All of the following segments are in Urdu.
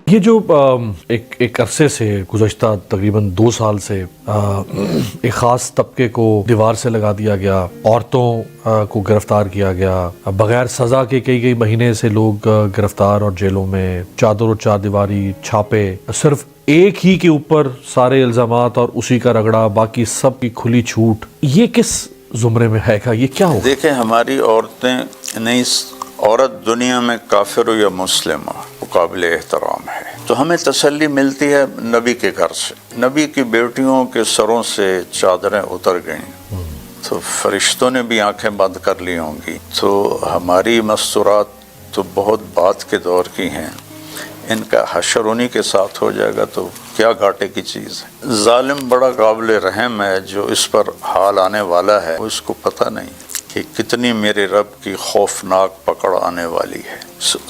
یہ جو ایک عرصے سے گزشتہ تقریباً 2 سال سے ایک خاص طبقے کو دیوار سے لگا دیا گیا، عورتوں کو گرفتار کیا گیا، بغیر سزا کے کئی مہینے سے لوگ گرفتار اور جیلوں میں، چادر و چار دیواری، چھاپے، صرف ایک ہی کے اوپر سارے الزامات اور اسی کا رگڑا، باقی سب کی کھلی چھوٹ، یہ کس زمرے میں ہے گا؟ یہ کیا ہوگا؟ دیکھیں ہماری عورتیں نہیں، عورت دنیا میں کافر ہو یا مسلم ہو وہ قابل احترام ہے، تو ہمیں تسلی ملتی ہے نبی کے گھر سے۔ نبی کی بیٹیوں کے سروں سے چادریں اتر گئیں تو فرشتوں نے بھی آنکھیں بند کر لی ہوں گی، تو ہماری مستورات تو بہت بعد کے دور کی ہیں، ان کا حشر انہی کے ساتھ ہو جائے گا تو کیا گھاٹے کی چیز ہے۔ ظالم بڑا قابل رحم ہے، جو اس پر حال آنے والا ہے وہ اس کو پتہ نہیں کہ کتنی میرے رب کی خوفناک پکڑ آنے والی ہے۔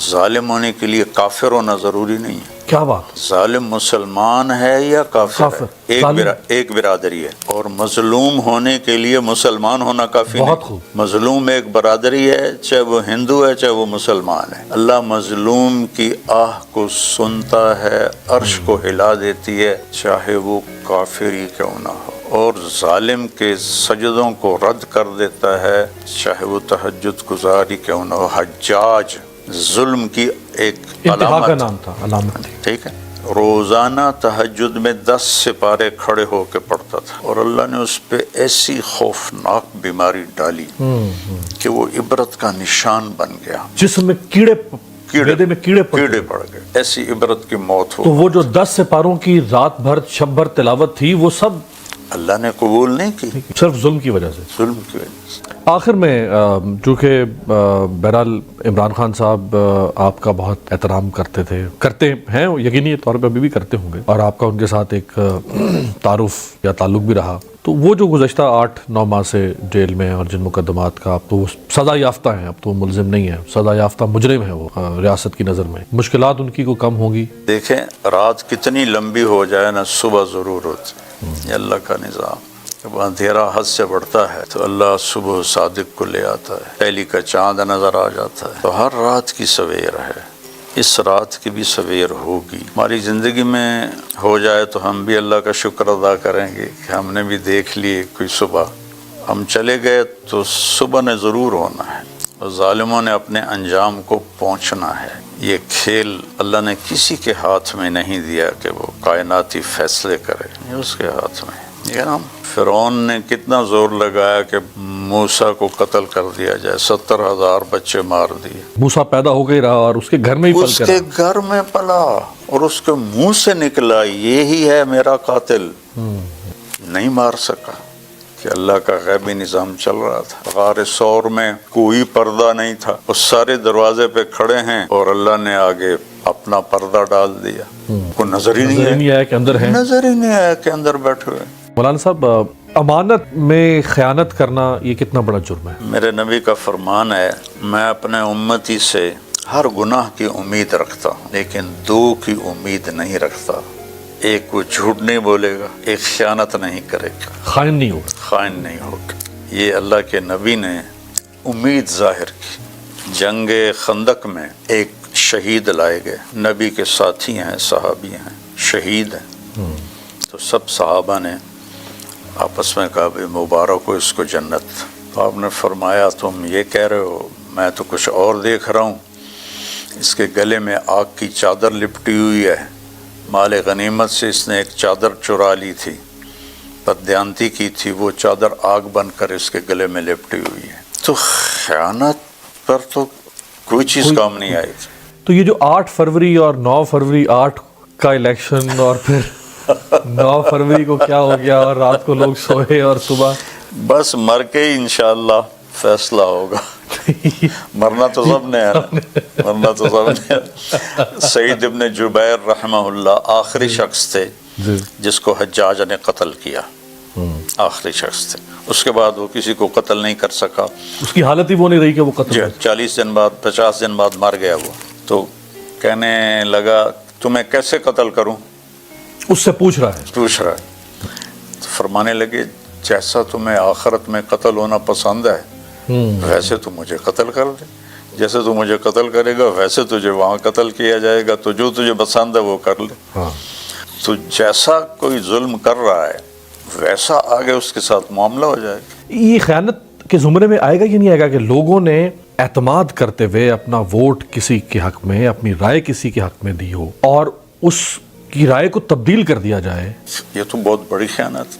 ظالم ہونے کے لیے کافر ہونا ضروری نہیں ہے۔ کیا بات؟ ظالم مسلمان ہے یا کافر ہے؟ ایک برادری ہے، اور مظلوم ہونے کے لیے مسلمان ہونا کافی بہت نہیں۔ خوب۔ مظلوم ایک برادری ہے، چاہے وہ ہندو ہے چاہے وہ مسلمان ہے۔ اللہ مظلوم کی آہ کو سنتا ہے، عرش کو ہلا دیتی ہے، چاہے وہ کافر ہی کیوں نہ ہو، اور ظالم کے سجدوں کو رد کر دیتا ہے، چاہے وہ تہجد گزاری کیوں نہ ہو۔ حجاج ظلم کی ایک انتہا کا نام تھا، علامت تھی۔ ٹھیک ہے، روزانہ تہجد میں 10 سپارے کھڑے ہو کے پڑھتا تھا، اور اللہ نے اس پہ ایسی خوفناک بیماری ڈالی کہ وہ عبرت کا نشان بن گیا، جسم میں معدے میں کیڑے پڑ گئے، ایسی عبرت کی موت ہو۔ تو وہ جو 10 سپاروں کی رات بھر شب بھر تلاوت تھی وہ سب اللہ نے قبول نہیں کی، صرف ظلم کی وجہ سے۔ ظلم کی وجہ سے۔ آخر میں چونکہ بہرحال عمران خان صاحب آپ کا بہت احترام کرتے ہیں، یقینی طور پہ ابھی بھی کرتے ہوں گے، اور آپ کا ان کے ساتھ ایک تعارف یا تعلق بھی رہا، تو وہ جو گزشتہ 8-9 ماہ سے جیل میں اور جن مقدمات کا، اب تو وہ سزا یافتہ ہیں، اب تو وہ ملزم نہیں ہے، سزا یافتہ مجرم ہے وہ ریاست کی نظر میں، مشکلات ان کی کو کم ہوگی؟ دیکھیں رات کتنی لمبی ہو جائے نا، صبح ضرور ہوتی، یہ اللہ کا نظام۔ جب اندھیرا حد سے بڑھتا ہے تو اللہ صبح صادق کو لے آتا ہے، پہلی کا چاند نظر آ جاتا ہے، تو ہر رات کی سویر ہے، اس رات کی بھی سویر ہوگی۔ ہماری زندگی میں ہو جائے تو ہم بھی اللہ کا شکر ادا کریں گے کہ ہم نے بھی دیکھ لی کوئی صبح۔ ہم چلے گئے تو صبح نے ضرور ہونا ہے، اور ظالموں نے اپنے انجام کو پہنچنا ہے۔ یہ کھیل اللہ نے کسی کے ہاتھ میں نہیں دیا کہ وہ کائناتی فیصلے کرے، یہ اس کے ہاتھ میں۔ یہ نا فرعون نے کتنا زور لگایا کہ موسیٰ کو قتل کر دیا جائے، 70,000 بچے مار دیے۔ موسیٰ پیدا ہو گئی رہا اور اس کے گھر میں ہی پل اس کے گھر میں پلا، اور اس کے منہ سے نکلا یہی ہے میرا قاتل، نہیں مار سکا، کہ اللہ کا غیبی نظام چل رہا تھا۔ غار ثور میں کوئی پردہ نہیں تھا، وہ سارے دروازے پہ کھڑے ہیں، اور اللہ نے آگے اپنا پردہ ڈال دیا، کو نظر ہی نہیں آیا کہ اندر ہے، نظر ہی نہیں آیا کہ اندر بیٹھے ہوئے۔ مولانا صاحب، امانت میں خیانت کرنا یہ کتنا بڑا جرم ہے؟ میرے نبی کا فرمان ہے، میں اپنے امتی سے ہر گناہ کی امید رکھتا ہوں، لیکن 2 کی امید نہیں رکھتا۔ ایک وہ جھوٹ نہیں بولے گا، ایک خیانت نہیں کرے گا، خائن نہیں ہوگا، خائن نہیں ہوگا۔ یہ اللہ کے نبی نے امید ظاہر کی۔ جنگ خندق میں ایک شہید لائے گئے، نبی کے ساتھی ہیں، صحابی ہیں، شہید ہیں، تو سب صحابہ نے آپس میں کہا بھی مبارک ہو اس کو جنت۔ تو آپ نے فرمایا تم یہ کہہ رہے ہو، میں تو کچھ اور دیکھ رہا ہوں، اس کے گلے میں آگ کی چادر لپٹی ہوئی ہے، مال غنیمت سے اس نے ایک چادر چرا لی تھی، بددیانتی کی تھی، وہ چادر آگ بن کر اس کے گلے میں لپٹی ہوئی ہے۔ تو خیانت پر تو کوئی چیز کام نہیں آئی تھی۔ تو یہ جو 8 فروری اور 9 فروری 8 کا الیکشن، اور پھر 9 فروری کو کیا ہو گیا، اور رات کو لوگ سوئے اور صبح بس مر کے ہی انشاءاللہ فیصلہ ہوگا۔ مرنا تو سب نے ہے، مرنا تو سب نے ہے۔ سعید ابن جبیر رحمہ اللہ آخری شخص تھے جس کو حجاج نے قتل کیا، آخری شخص تھے، اس کے بعد وہ کسی کو قتل نہیں کر سکا، اس کی حالت ہی وہ نہیں رہی کہ وہ قتل 40 دن بعد 50 دن بعد مر گیا وہ۔ تو کہنے لگا تمہیں کیسے قتل کروں، اس سے پوچھ رہا ہے، تو فرمانے لگے جیسا تمہیں آخرت میں قتل ہونا پسند ہے ویسے تو مجھے قتل کر دے، جیسے تو مجھے قتل کرے گا ویسے تجھے وہاں قتل کیا جائے گا، تو جو تجھے پسند ہے وہ کر لے۔ ہاں تو جیسا کوئی ظلم کر رہا ہے ویسا آگے اس کے ساتھ معاملہ ہو جائے گا۔ یہ خیانت کے زمرے میں آئے گا کہ نہیں آئے گا کہ لوگوں نے اعتماد کرتے ہوئے اپنا ووٹ کسی کے حق میں، اپنی رائے کسی کے حق میں دی ہو اور اس کی رائے کو تبدیل کر دیا جائے؟ یہ تو بہت بڑی خیانت،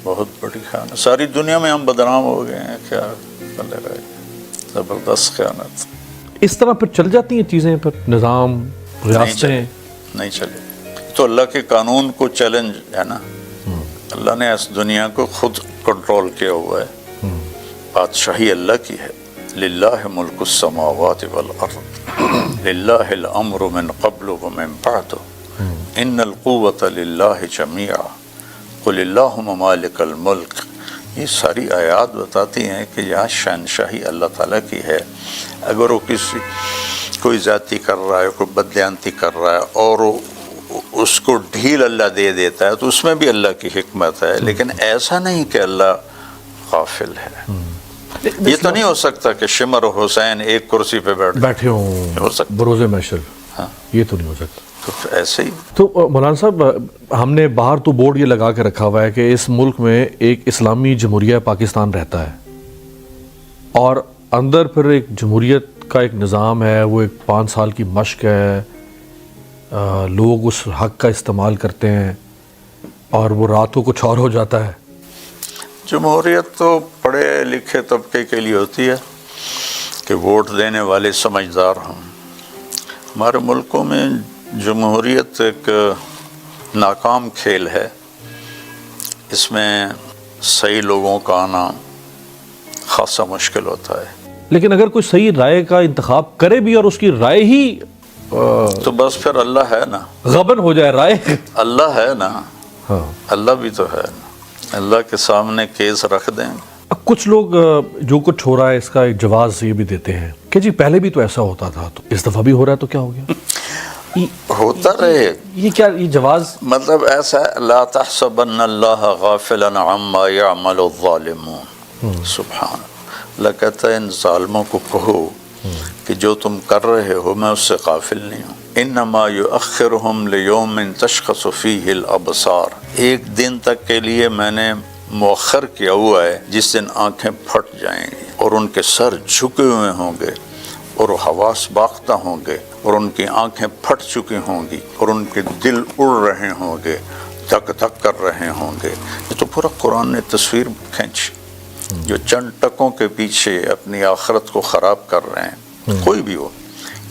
بہت بڑی خیانت۔ ساری دنیا میں ہم بدنام ہو گئے ہیں، کیا کرنے رہے، زبردست خیانت۔ اس طرح پھر چل جاتی ہیں چیزیں، پھر نظام، ریاستیں نہیں چلے تو اللہ کے قانون کو چیلنج ہے نا۔ اللہ نے اس دنیا کو خود کنٹرول کیا ہوا ہے، بادشاہی اللہ کی ہے۔ للہ ملک السماوات والارض للہ الامر من قبل ومن بعد ان القوۃ للہ جمیعا قل اللہم مالک الملک۔ یہ ساری آیات بتاتی ہیں کہ یہاں شہنشاہی اللہ تعالیٰ کی ہے۔ اگر وہ کوئی زیادتی کر رہا ہے، کوئی بددیانتی کر رہا ہے اور اس کو ڈھیل اللہ دے دیتا ہے تو اس میں بھی اللہ کی حکمت ہے، لیکن ایسا نہیں کہ اللہ غافل ہے۔ یہ تو نہیں ہو سکتا کہ شمر و حسین ایک کرسی پہ بیٹھے ہوں ہو سکتا، بروز محشر، ہاں یہ تو نہیں ہو سکتا۔ تو ایسے ہی تو مولانا صاحب، ہم نے باہر تو بورڈ یہ لگا کے رکھا ہوا ہے کہ اس ملک میں ایک اسلامی جمہوریہ پاکستان رہتا ہے، اور اندر پھر ایک جمہوریت کا ایک نظام ہے، وہ ایک 5 سال کی مشق ہے، لوگ اس حق کا استعمال کرتے ہیں اور وہ رات کو کچھ اور ہو جاتا ہے۔ جمہوریت تو پڑھے لکھے طبقے کے لیے ہوتی ہے کہ ووٹ دینے والے سمجھدار ہوں۔ ہمارے ملکوں میں جمہوریت ایک ناکام کھیل ہے، اس میں صحیح لوگوں کا آنا خاصا مشکل ہوتا ہے۔ لیکن اگر کوئی صحیح رائے کا انتخاب کرے بھی اور اس کی رائے ہی تو بس پھر اللہ ہے نا، غبن ہو جائے رائے، اللہ ہے نا، ہاں اللہ بھی تو ہے نا، اللہ کے سامنے کیس رکھ دیں۔ اب کچھ لوگ جو کچھ ہو رہا ہے اس کا ایک جواز یہ بھی دیتے ہیں کہ جی پہلے بھی تو ایسا ہوتا تھا، تو اس دفعہ بھی ہو رہا ہے تو کیا ہو گیا؟ ہوتا رہے، یہ کیا یہ جواز؟ مطلب ایسا ہے، لا تحسبن اللہ غافلا عما يعمل الظالمون، سبحان اللہ کہتا ہے ان ظالموں کو کہو کہ جو تم کر رہے ہو میں اس سے غافل نہیں ہوں۔ انما یؤخرہم لیوم تشخص فیہ الابصار، ایک دن تک کے لیے میں نے مؤخر کیا ہوا ہے جس دن آنکھیں پھٹ جائیں گی اور ان کے سر جھکے ہوئے ہوں گے اور حواس باختہ ہوں گے اور ان کی آنکھیں پھٹ چکی ہوں گی اور ان کے دل اڑ رہے ہوں گے، دھک دھک کر رہے ہوں گے۔ یہ تو پورا قرآن نے تصویر کھینچی، جو چند ٹکوں کے پیچھے اپنی آخرت کو خراب کر رہے ہیں، کوئی بھی ہو،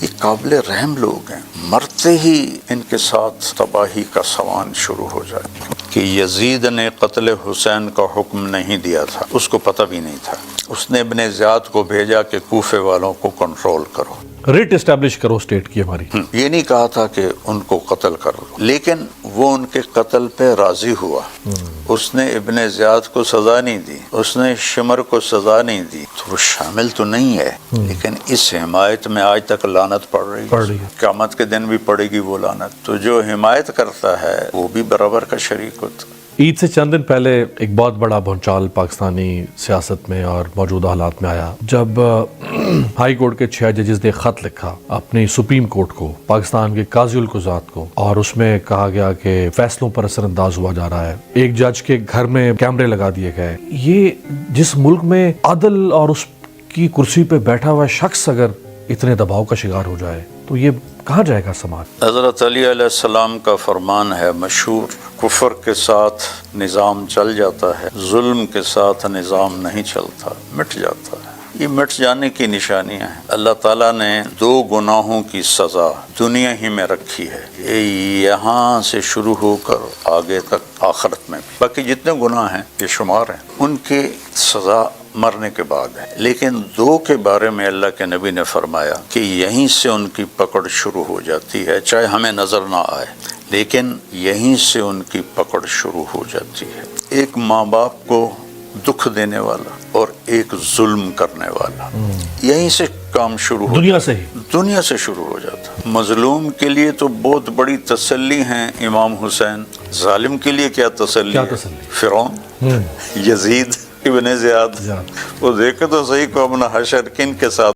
یہ قابل رحم لوگ ہیں۔ مرتے ہی ان کے ساتھ تباہی کا سوان شروع ہو جائے کہ یزید نے قتل حسین کا حکم نہیں دیا تھا، اس کو پتہ بھی نہیں تھا، اس نے ابن زیاد کو بھیجا کہ کوفے والوں کو کنٹرول کرو، ریٹ اسٹیبلش کرو اسٹیٹ کی ہماری۔ یہ نہیں کہا تھا کہ ان کو قتل کرو، لیکن وہ ان کے قتل پہ راضی ہوا۔ اس نے ابن زیاد کو سزا نہیں دی، اس نے شمر کو سزا نہیں دی، تو وہ شامل تو نہیں ہے، لیکن اس حمایت میں آج تک لعنت پڑ رہی ہے، قیامت کے دن بھی پڑے گی وہ لعنت۔ تو جو حمایت کرتا ہے وہ بھی برابر کا شریک ہوتا ہے۔ عید سے چند دن پہلے ایک بہت بڑا بھونچال پاکستانی سیاست میں اور موجودہ حالات میں آیا جب ہائی کورٹ کے 6 ججز نے خط لکھا اپنی سپریم کورٹ کو، پاکستان کے قاضی القضات کو، اور اس میں کہا گیا کہ فیصلوں پر اثر انداز ہوا جا رہا ہے، ایک جج کے گھر میں کیمرے لگا دیے گئے۔ یہ جس ملک میں عدل اور اس کی کرسی پہ بیٹھا ہوا شخص اگر اتنے دباؤ کا شکار ہو جائے تو یہ کہاں جائے گا سماج؟ حضرت علی علیہ السلام کا فرمان ہے مشہور، کفر کے ساتھ نظام چل جاتا ہے، ظلم کے ساتھ نظام نہیں چلتا، مٹ جاتا ہے۔ یہ مٹ جانے کی نشانیاں ہیں۔ اللہ تعالیٰ نے 2 گناہوں کی سزا دنیا ہی میں رکھی ہے، یہاں سے شروع ہو کر آگے تک آخرت میں بھی، باقی جتنے گناہ ہیں یہ شمار ہیں، ان کی سزا مرنے کے بعد ہے، لیکن 2 کے بارے میں اللہ کے نبی نے فرمایا کہ یہیں سے ان کی پکڑ شروع ہو جاتی ہے، چاہے ہمیں نظر نہ آئے، لیکن یہیں سے ان کی پکڑ شروع ہو جاتی ہے۔ ایک ماں باپ کو دکھ دینے والا اور ایک ظلم کرنے والا، یہیں سے کام شروع ہو، دنیا سے شروع ہو جاتا۔ مظلوم کے لیے تو بہت بڑی تسلی ہیں امام حسین، ظالم کے لیے کیا تسلی ہے؟ فرعون، یزید ابن زیاد، وہ دیکھے تو صحیح کو اپنا حشر کن کے ساتھ